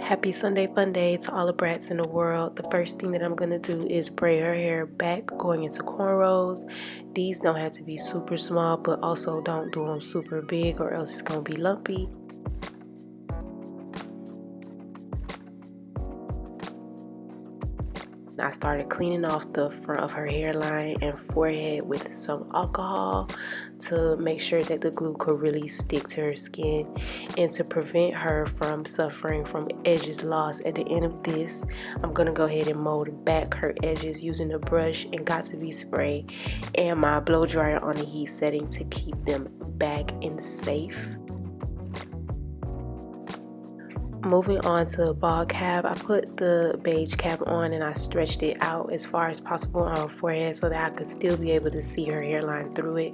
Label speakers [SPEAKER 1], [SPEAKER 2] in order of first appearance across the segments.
[SPEAKER 1] Happy Sunday fun day to all the brats in the world. The first thing that I'm going to do is braid her hair back going into cornrows. These don't have to be super small, but also don't do them super big or else it's going to be lumpy. I started cleaning off the front of her hairline and forehead with some alcohol to make sure that the glue could really stick to her skin and to prevent her from suffering from edges loss. At the end of this, I'm going to go ahead and mold back her edges using a brush and got2b spray and my blow dryer on the heat setting to keep them back and safe. Moving on to the ball cap, I put the beige cap on and I stretched it out as far as possible on her forehead so that I could still be able to see her hairline through it.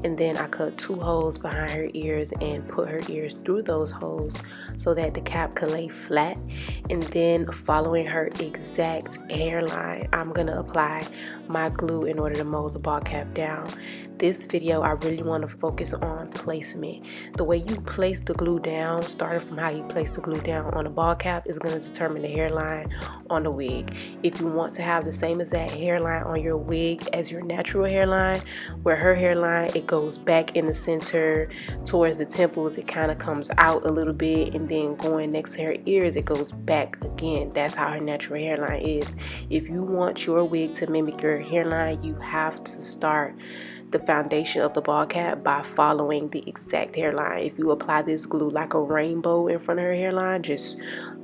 [SPEAKER 1] And then I cut 2 holes behind her ears and put her ears through those holes so that the cap could lay flat. And then following her exact hairline, I'm going to apply my glue in order to mold the ball cap down. This video, I really want to focus on placement. The way you place the glue down, starting from how you place the glue down on a ball cap, is going to determine the hairline on the wig. If you want to have the same exact hairline on your wig as your natural hairline, where her hairline, it goes back in the center towards the temples, it kind of comes out a little bit, and then going next to her ears, it goes back again. That's how her natural hairline is. If you want your wig to mimic your hairline, you have to start the foundation of the ball cap by following the exact hairline. If you apply this glue like a rainbow in front of her hairline, just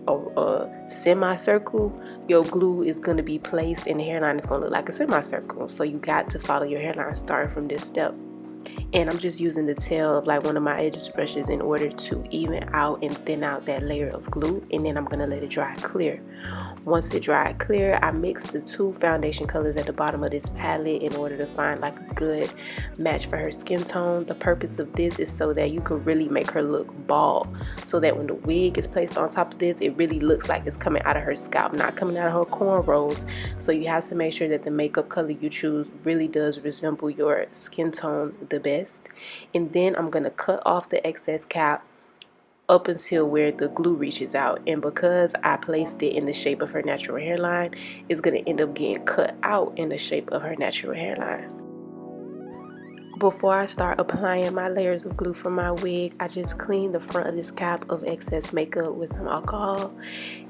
[SPEAKER 1] a semicircle, your glue is going to be placed and the hairline is going to look like a semicircle. So you got to follow your hairline starting from this step. And I'm just using the tail of like one of my edges brushes in order to even out and thin out that layer of glue, and then I'm gonna let it dry clear. Once it dried clear, I mixed the 2 foundation colors at the bottom of this palette in order to find like a good match for her skin tone. The purpose of this is so that you can really make her look bald, so that when the wig is placed on top of this, it really looks like it's coming out of her scalp, not coming out of her cornrows. So you have to make sure that the makeup color you choose really does resemble your skin tone the best. And then I'm going to cut off the excess cap up until where the glue reaches out, and because I placed it in the shape of her natural hairline, it's going to end up getting cut out in the shape of her natural hairline. Before I start applying my layers of glue for my wig, I just cleaned the front of this cap of excess makeup with some alcohol.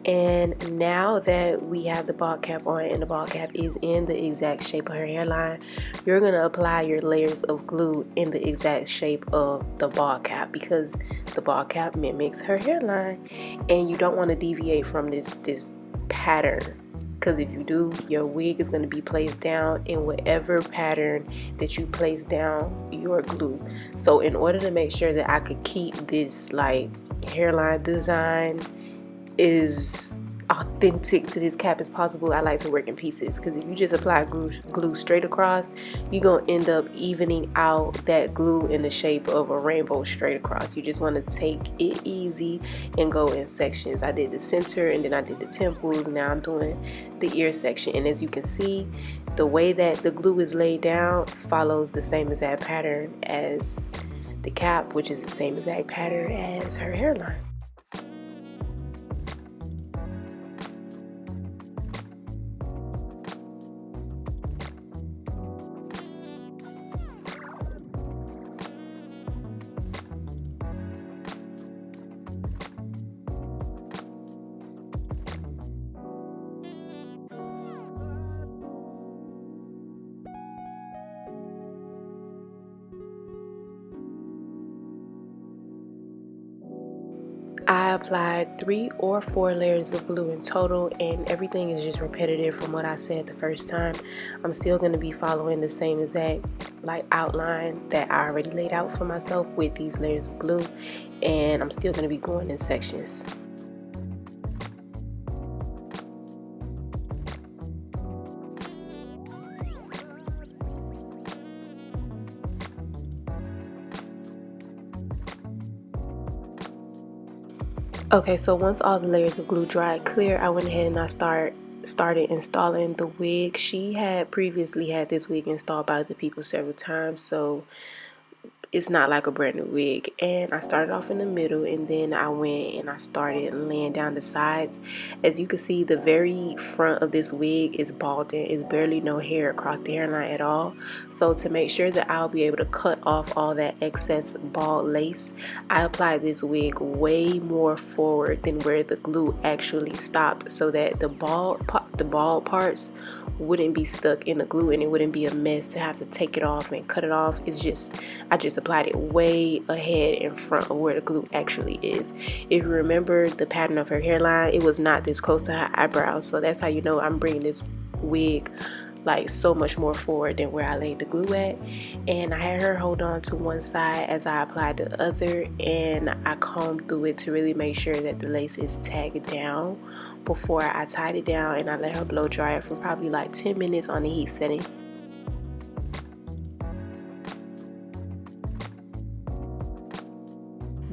[SPEAKER 1] And now that we have the ball cap on and the ball cap is in the exact shape of her hairline, you're going to apply your layers of glue in the exact shape of the ball cap, because the ball cap mimics her hairline and you don't want to deviate from this pattern. Because if you do, your wig is going to be placed down in whatever pattern that you place down your glue. So in order to make sure that I could keep this like hairline design is authentic to this cap as possible, I like to work in pieces, because if you just apply glue straight across, you're going to end up evening out that glue in the shape of a rainbow straight across. You just want to take it easy and go in sections. I did the center and then I did the temples. Now I'm doing the ear section, and as you can see, the way that the glue is laid down follows the same exact pattern as the cap, which is the same exact pattern as her hairline. I applied 3 or 4 layers of glue in total, and everything is just repetitive from what I said the first time. I'm still going to be following the same exact like outline that I already laid out for myself with these layers of glue, and I'm still going to be going in sections. Okay, so once all the layers of glue dried clear, I went ahead and I started installing the wig. She had previously had this wig installed by other people several times, so it's not like a brand new wig. And I started off in the middle, and then I went and I started laying down the sides. As you can see, the very front of this wig is balding. It's barely no hair across the hairline at all. So to make sure that I'll be able to cut off all that excess bald lace, I applied this wig way more forward than where the glue actually stopped, so that the bald parts wouldn't be stuck in the glue and it wouldn't be a mess to have to take it off and cut it off. I just applied it way ahead in front of where the glue actually is. If you remember the pattern of her hairline, it was not this close to her eyebrows, so that's how you know I'm bringing this wig like so much more forward than where I laid the glue at. And I had her hold on to one side as I applied the other, and I combed through it to really make sure that the lace is tagged down before I tied it down, and I let her blow dry it for probably like 10 minutes on the heat setting.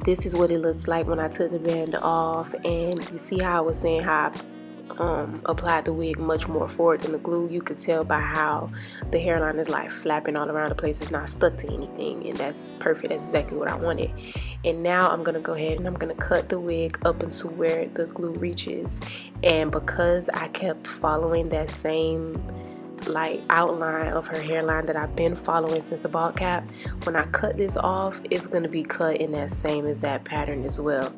[SPEAKER 1] This is what it looks like when I took the band off, and you see how I was saying how I applied the wig much more forward than the glue. You could tell by how the hairline is like flapping all around the place. It's not stuck to anything, and that's perfect. That's exactly what I wanted. And now I'm gonna go ahead and I'm gonna cut the wig up into where the glue reaches. And because I kept following that same like outline of her hairline that I've been following since the bald cap, when I cut this off, it's gonna be cut in that same exact pattern as well.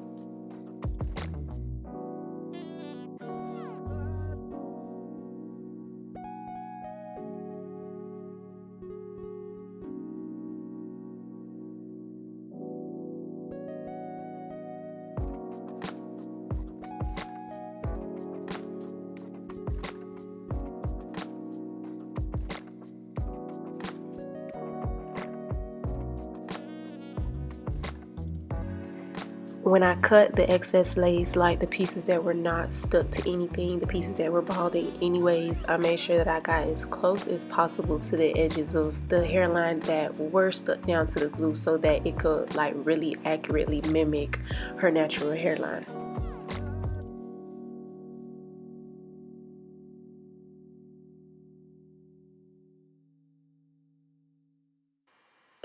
[SPEAKER 1] When I cut the excess lace, like the pieces that were not stuck to anything, the pieces that were balding anyways, I made sure that I got as close as possible to the edges of the hairline that were stuck down to the glue, so that it could like really accurately mimic her natural hairline.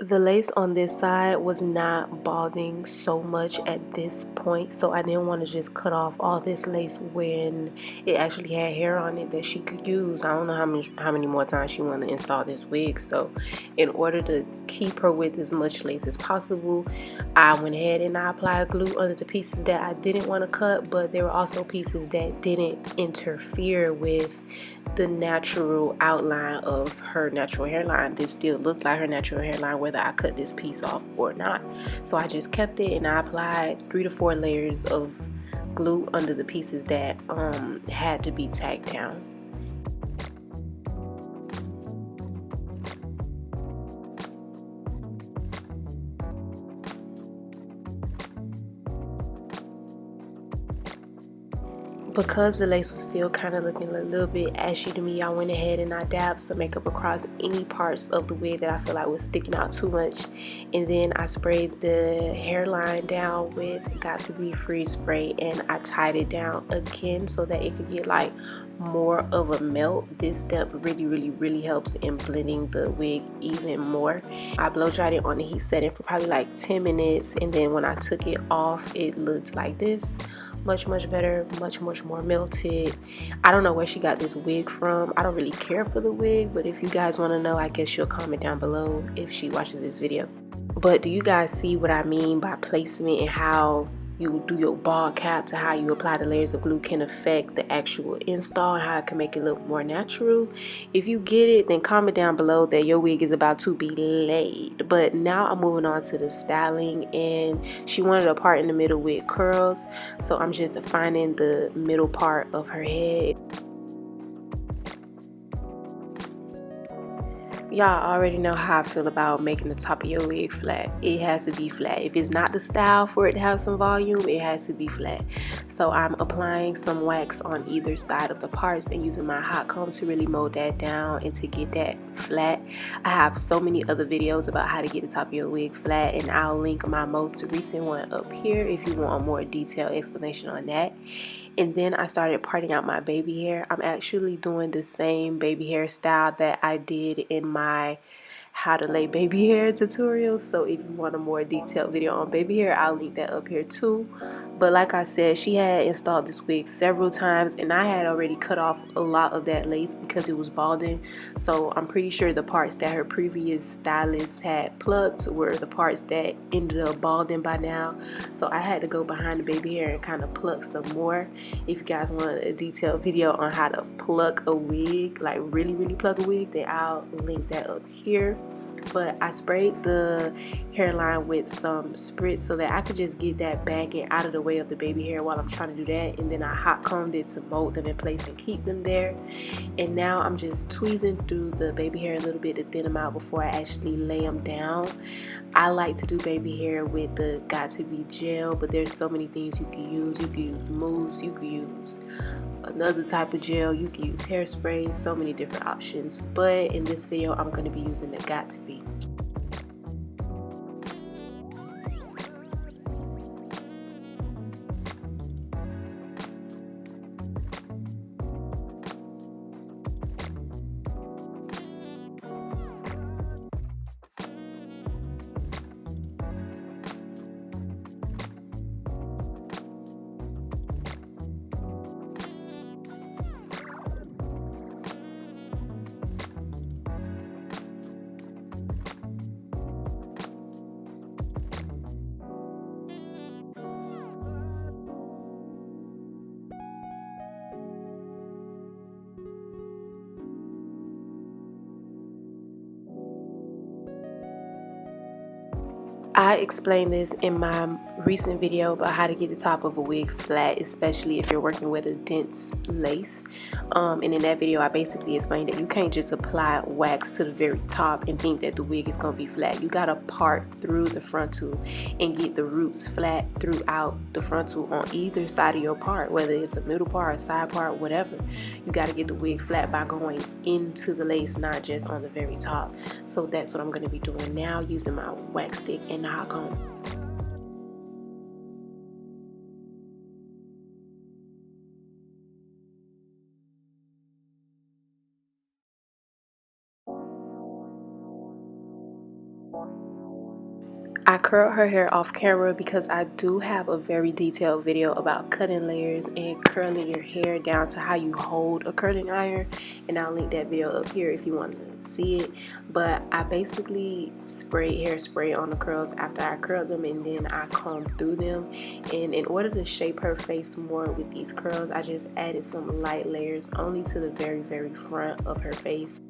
[SPEAKER 1] The lace on this side was not balding so much at this point, so I didn't want to just cut off all this lace when it actually had hair on it that she could use. I don't know how many more times she want to install this wig, so in order to keep her with as much lace as possible, I went ahead and I applied glue under the pieces that I didn't want to cut, but there were also pieces that didn't interfere with the natural outline of her natural hairline. This still looked like her natural hairline whether I cut this piece off or not. So I just kept it and I applied 3 to 4 layers of glue under the pieces that had to be tacked down. Because the lace was still kind of looking a little bit ashy to me, I went ahead and I dabbed some makeup across any parts of the wig that I feel like was sticking out too much. And then I sprayed the hairline down with Got To Be Freeze spray, and I tied it down again so that it could get like more of a melt. This step really helps in blending the wig even more. I blow dried it on the heat setting for probably like 10 minutes, and then when I took it off, it looked like this. Much better, much more melted. I don't know where she got this wig from. I don't really care for the wig, but if you guys want to know, I guess she'll comment down below if she watches this video. But do you guys see what I mean by placement and how you do your bald cap to how you apply the layers of glue can affect the actual install and how it can make it look more natural? If you get it, then comment down below that your wig is about to be laid. But now I'm moving on to the styling, and she wanted a part in the middle with curls, so I'm just finding the middle part of her head. Y'all already know how I feel about making the top of your wig flat. It has to be flat. If it's not the style for it to have some volume, it has to be flat. So I'm applying some wax on either side of the parts and using my hot comb to really mold that down and to get that flat. I have so many other videos about how to get the top of your wig flat, and I'll link my most recent one up here if you want a more detailed explanation on that. And then I started parting out my baby hair. I'm actually doing the same baby hair style that I did in my how to lay baby hair tutorials. So if you want a more detailed video on baby hair, I'll link that up here too. But like I said, she had installed this wig several times, and I had already cut off a lot of that lace because it was balding. So I'm pretty sure the parts that her previous stylist had plucked were the parts that ended up balding by now. So I had to go behind the baby hair and kind of pluck some more. If you guys want a detailed video on how to pluck a wig, like really pluck a wig, then I'll link that up here. But I sprayed the hairline with some spritz so that I could just get that bagging out of the way of the baby hair while I'm trying to do that. And then I hot combed it to mold them in place and keep them there. And now I'm just tweezing through the baby hair a little bit to thin them out before I actually lay them down. I like to do baby hair with the Got To Be gel, but there's so many things you can use. You can use mousse, you can use another type of gel, you can use hairspray, so many different options. But in this video, I'm going to be using the Got To Be. I explained this in my recent video about how to get the top of a wig flat, especially if you're working with a dense lace. And in that video, I basically explained that you can't just apply wax to the very top and think that the wig is going to be flat. You got to part through the frontal and get the roots flat throughout the frontal on either side of your part, whether it's a middle part, a side part, whatever. You got to get the wig flat by going into the lace, not just on the very top. So that's what I'm going to be doing now, using my wax stick and the hot comb. I curled her hair off camera because I do have a very detailed video about cutting layers and curling your hair down to how you hold a curling iron, and I'll link that video up here if you want to see it. But I basically sprayed hairspray on the curls after I curled them, and then I combed through them. And in order to shape her face more with these curls, I just added some light layers only to the very front of her face.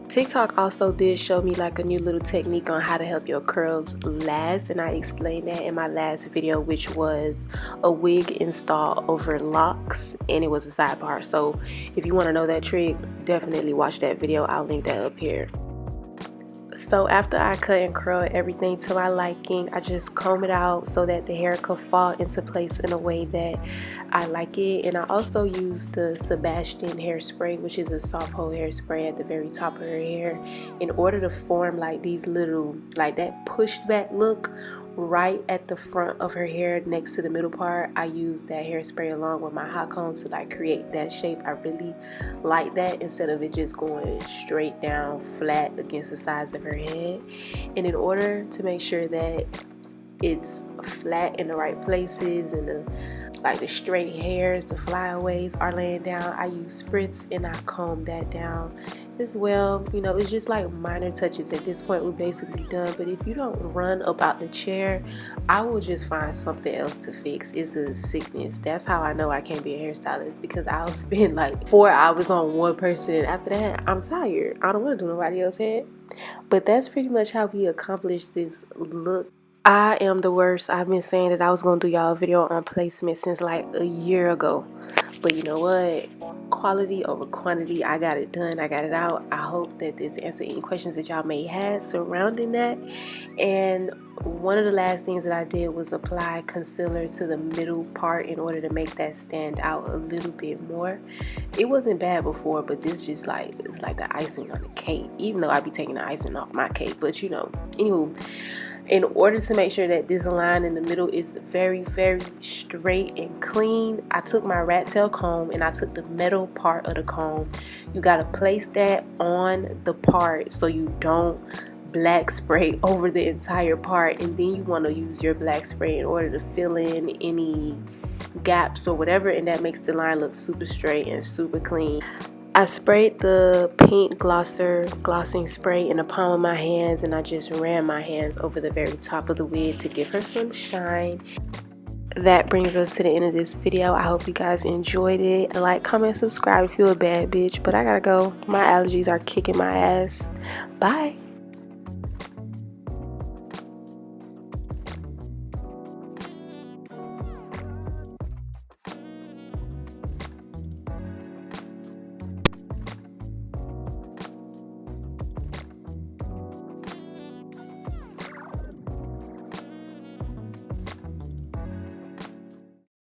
[SPEAKER 1] TikTok also did show me like a new little technique on how to help your curls last, and I explained that in my last video, which was a wig install over locks, and it was a sidebar. So if you want to know that trick, definitely watch that video. I'll link that up here. So after I cut and curl everything to my liking, I just comb it out so that the hair could fall into place in a way that I like it. And I also use the Sebastian hairspray, which is a soft hold hairspray at the very top of her hair, in order to form like these little, like that pushed back look right at the front of her hair next to the middle part. I use that hairspray along with my hot comb to like create that shape. I really like that, instead of it just going straight down flat against the sides of her head. And in order to make sure that it's flat in the right places and the straight hairs, the flyaways are laying down, I use spritz and I comb that down as well. You know, it's just like minor touches. At this point, we're basically done. But if you don't run about the chair, I will just find something else to fix. It's a sickness. That's how I know I can't be a hairstylist, because I'll spend like 4 hours on one person, and after that I'm tired. I don't want to do nobody else's hair. But that's pretty much how we accomplished this look. I am the worst. I've been saying that I was going to do y'all a video on placement since like a year ago. But you know what? quality over quantity. I got it done, I got it out. I hope that this answered any questions that y'all may have surrounding that. And one of the last things that I did was apply concealer to the middle part in order to make that stand out a little bit more. It wasn't bad before, but this just like, it's like the icing on the cake, even though I be taking the icing off my cake. But you know, anywho, in order to make sure that this line in the middle is very, very straight and clean, I took my rat tail comb and I took the metal part of the comb. You got to place that on the part so you don't black spray over the entire part, and then you want to use your black spray in order to fill in any gaps or whatever, and that makes the line look super straight and super clean. I sprayed the pink glossing spray in the palm of my hands, and I just ran my hands over the very top of the wig to give her some shine. That brings us to the end of this video. I hope you guys enjoyed it. Like, comment, subscribe if you're a bad bitch, but I gotta go. My allergies are kicking my ass. Bye.